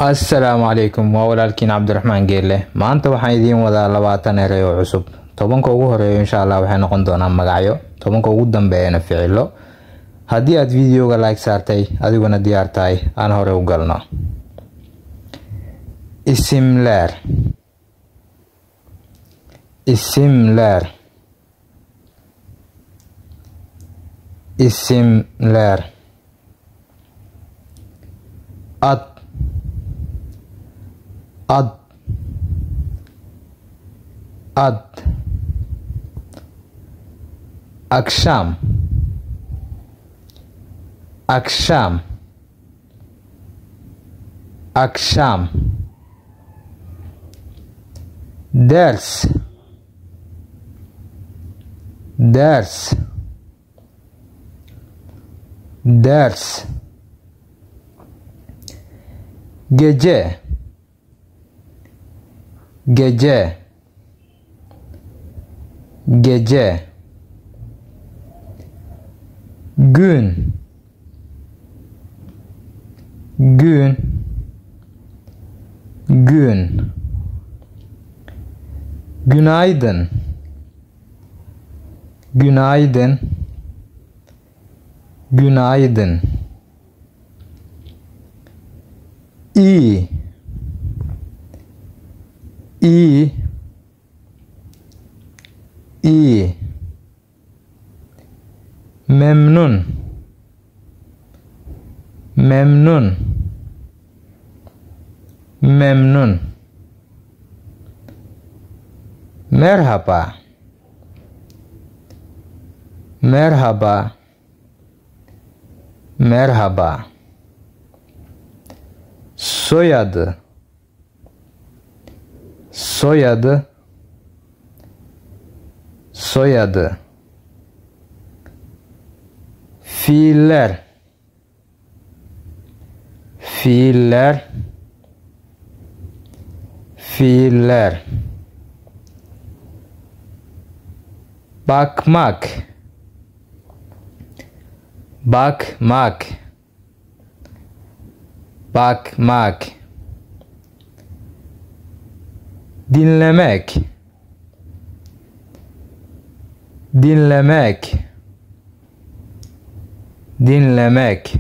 Assalaamu calaykum waa walaalkiin Cabdiraxmaan Geelle. Maanta waxaan idiin wadaa 20 eray oo cusub. 10ka ugu horeeyo insha Allah waxay noqon doonaan magacyo, 10ka ugu dambeeyana ficilo. Haddii aad videoga like saartay adiguna diyaar tahay aan hore u galno. Isimlaar isimlaar isimlaar ad ad ad akşam akşam akşam ders ders ders gece gece gece gün gün gün günaydın günaydın günaydın iyi iyi iyi memnun memnun memnun merhaba merhaba merhaba soyadı soyadı soyadı fiiller fiiller fiiller bakmak bakmak bakmak dinlemek dinlemek dinlemek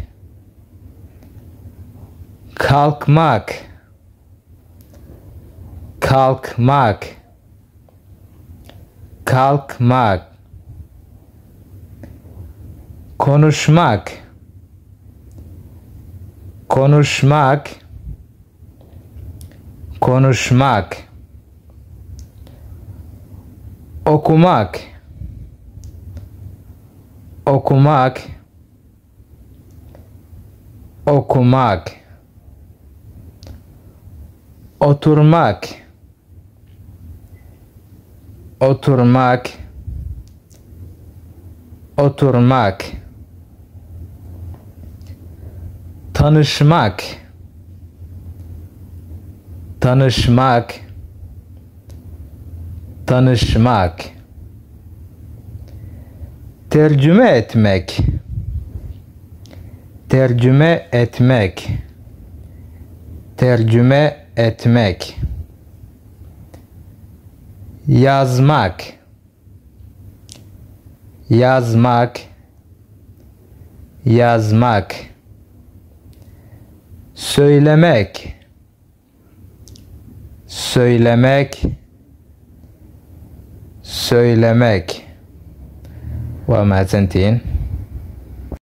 kalkmak kalkmak kalkmak konuşmak konuşmak konuşmak okumak okumak okumak oturmak oturmak oturmak tanışmak tanışmak tanışmak tercüme etmek tercüme etmek tercüme etmek yazmak yazmak yazmak söylemek söylemek söylemek وما تنتين